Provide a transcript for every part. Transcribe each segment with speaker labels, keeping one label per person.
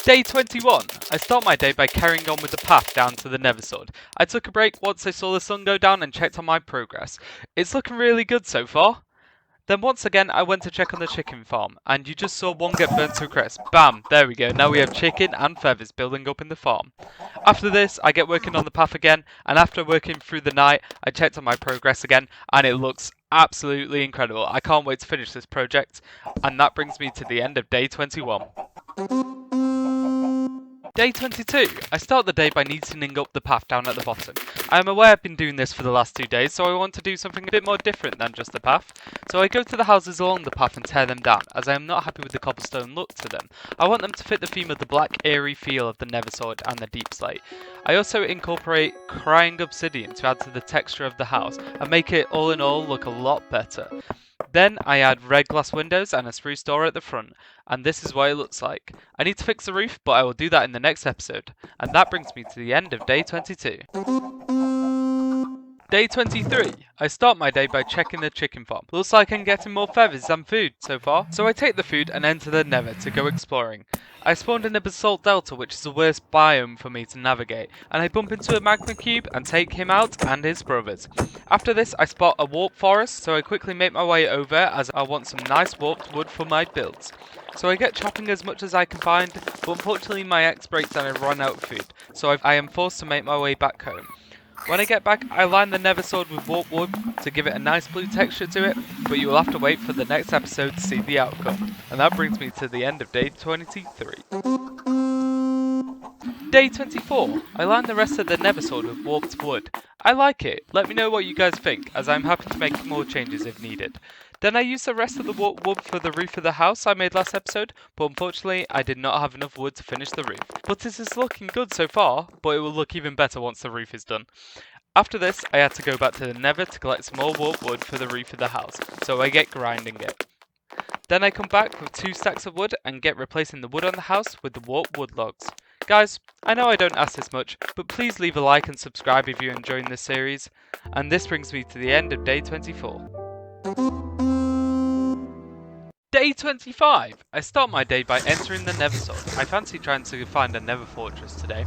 Speaker 1: Day 21. I start my day by carrying on with the path down to the Neversword. I took a break once I saw the sun go down and checked on my progress. It's looking really good so far. Then once again I went to check on the chicken farm, and you just saw one get burnt to a crisp. Bam! There we go, now we have chicken and feathers building up in the farm. After this I get working on the path again, and after working through the night I checked on my progress again, and it looks absolutely incredible. I can't wait to finish this project, and that brings me to the end of day 21. Day 22. I start the day by neatening up the path down at the bottom. I am aware I've been doing this for the last 2 days, so I want to do something a bit more different than just the path. So I go to the houses along the path and tear them down, as I am not happy with the cobblestone look to them. I want them to fit the theme of the black, eerie feel of the Neversword and the Deep Slate. I also incorporate crying obsidian to add to the texture of the house and make it all in all look a lot better. Then I add red glass windows and a spruce door at the front, and this is what it looks like. I need to fix the roof, but I will do that in the next episode. And that brings me to the end of day 22. Day 23. I start my day by checking the chicken farm. Looks like I'm getting more feathers than food so far, so I take the food and enter the Nether to go exploring. I spawned in the Basalt Delta, which is the worst biome for me to navigate, and I bump into a magma cube and take him out and his brothers. After this I spot a warp forest, so I quickly make my way over as I want some nice warped wood for my builds. So I get chopping as much as I can find, but unfortunately my X breaks and I run out of food, so I am forced to make my way back home. When I get back, I line the Neversword with warp wood to give it a nice blue texture to it, but you will have to wait for the next episode to see the outcome. And that brings me to the end of day 23. Day 24. I line the rest of the Neversword with warped wood. I like it. Let me know what you guys think, as I'm happy to make more changes if needed. Then I use the rest of the warped wood for the roof of the house I made last episode, but unfortunately I did not have enough wood to finish the roof. But it is looking good so far, but it will look even better once the roof is done. After this, I had to go back to the Nether to collect some more warped wood for the roof of the house, so I get grinding it. Then I come back with 2 stacks of wood and get replacing the wood on the house with the warped wood logs. Guys, I know I don't ask this much, but please leave a like and subscribe if you're enjoying this series. And this brings me to the end of day 24. Day 25! I start my day by entering the Neversword. I fancy trying to find a Nether fortress today,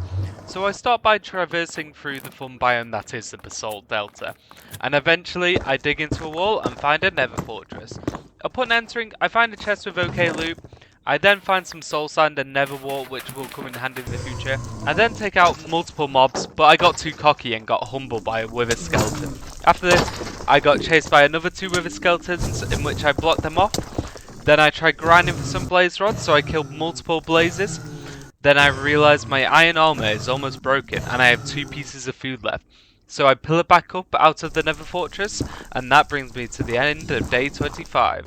Speaker 1: so I start by traversing through the fun biome that is the Basalt Delta, and eventually I dig into a wall and find a Nether fortress. Upon entering, I find a chest with OK loot. I then find some soul sand and nether wart, which will come in handy in the future. I then take out multiple mobs, but I got too cocky and got humbled by a wither skeleton. After this, I got chased by another 2 wither skeletons, in which I blocked them off. Then I tried grinding for some blaze rods, so I killed multiple blazes. Then I realised my iron armour is almost broken and I have 2 pieces of food left. So I pillar back up out of the Nether fortress, and that brings me to the end of day 25.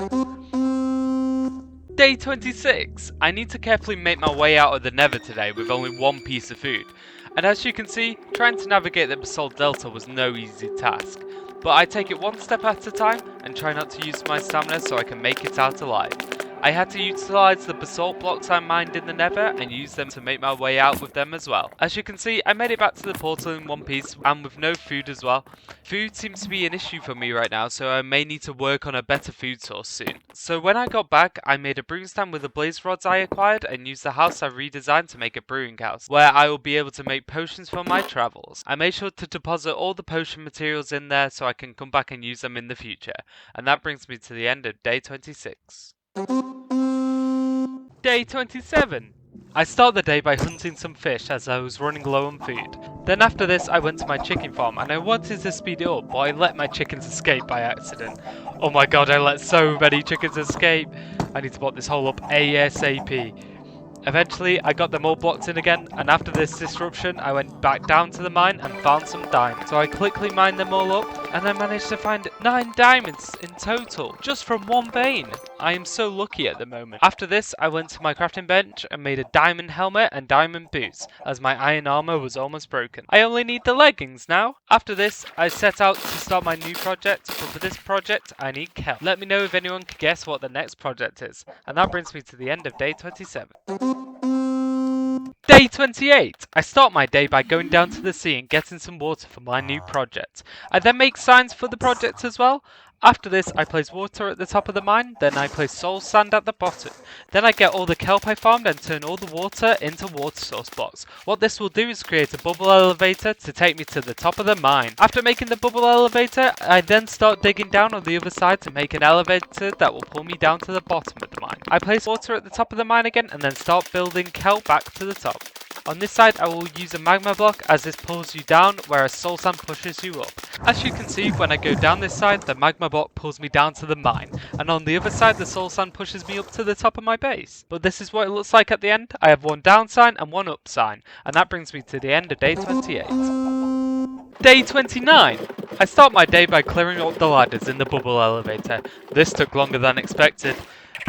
Speaker 1: Day 26! I need to carefully make my way out of the Nether today with only 1 piece of food. And as you can see, trying to navigate the Basalt Delta was no easy task. But I take it 1 step at a time and try not to use my stamina so I can make it out alive. I had to utilise the basalt blocks I mined in the Nether and use them to make my way out with them as well. As you can see, I made it back to the portal in 1 piece and with no food as well. Food seems to be an issue for me right now, so I may need to work on a better food source soon. So when I got back, I made a brewing stand with the blaze rods I acquired and used the house I redesigned to make a brewing house, where I will be able to make potions for my travels. I made sure to deposit all the potion materials in there so I can come back and use them in the future. And that brings me to the end of day 26. Day 27! I start the day by hunting some fish as I was running low on food. Then after this I went to my chicken farm and I wanted to speed it up, but I let my chickens escape by accident. Oh my god, I let so many chickens escape! I need to block this hole up ASAP. Eventually, I got them all blocked in again, and after this disruption, I went back down to the mine and found some diamonds. So I quickly mined them all up, and I managed to find 9 diamonds in total, just from 1 vein. I am so lucky at the moment. After this, I went to my crafting bench and made a diamond helmet and diamond boots, as my iron armor was almost broken. I only need the leggings now. After this, I set out to start my new project, but for this project, I need kelp. Let me know if anyone can guess what the next project is. And that brings me to the end of day 27. Day 28! I start my day by going down to the sea and getting some water for my new project. I then make signs for the project as well. After this, I place water at the top of the mine, then I place soul sand at the bottom. Then I get all the kelp I farmed and turn all the water into water source blocks. What this will do is create a bubble elevator to take me to the top of the mine. After making the bubble elevator, I then start digging down on the other side to make an elevator that will pull me down to the bottom of the mine. I place water at the top of the mine again and then start building kelp back to the top. On this side, I will use a magma block as this pulls you down, whereas soul sand pushes you up. As you can see, when I go down this side, the magma block pulls me down to the mine, and on the other side, the soul sand pushes me up to the top of my base. But this is what it looks like at the end. I have one down sign and one up sign, and that brings me to the end of day 28. Day 29! I start my day by clearing up the ladders in the bubble elevator. This took longer than expected.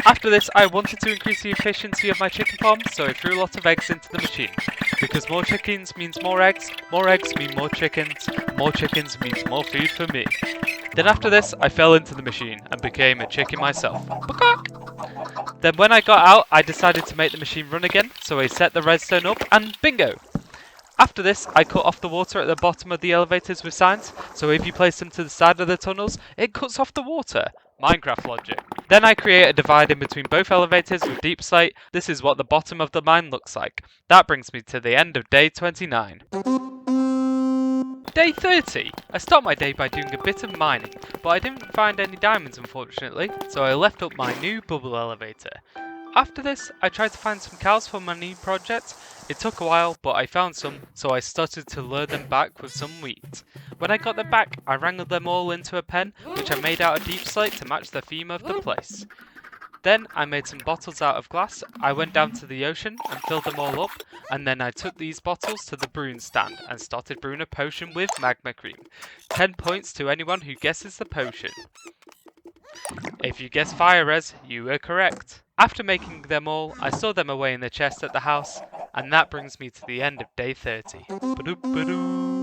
Speaker 1: After this, I wanted to increase the efficiency of my chicken farm, so I threw a lot of eggs into the machine. Because more chickens means more eggs mean more chickens means more food for me. Then after this, I fell into the machine and became a chicken myself. Then when I got out, I decided to make the machine run again, so I set the redstone up and bingo! After this, I cut off the water at the bottom of the elevators with signs, so if you place them to the side of the tunnels, it cuts off the water. Minecraft logic. Then I create a divide in between both elevators with deep slate. This is what the bottom of the mine looks like. That brings me to the end of day 29. Day 30! I start my day by doing a bit of mining, but I didn't find any diamonds unfortunately, so I left up my new bubble elevator. After this, I tried to find some cows for my new project. It took a while, but I found some, so I started to lure them back with some wheat. When I got them back, I wrangled them all into a pen, which I made out of deep slate to match the theme of the place. Then I made some bottles out of glass. I went down to the ocean and filled them all up, and then I took these bottles to the brewing stand and started brewing a potion with magma cream. 10 points to anyone who guesses the potion. If you guess fire res, you were correct. After making them all, I stored them away in the chest at the house, and that brings me to the end of day 30. Ba-doop-ba-doo.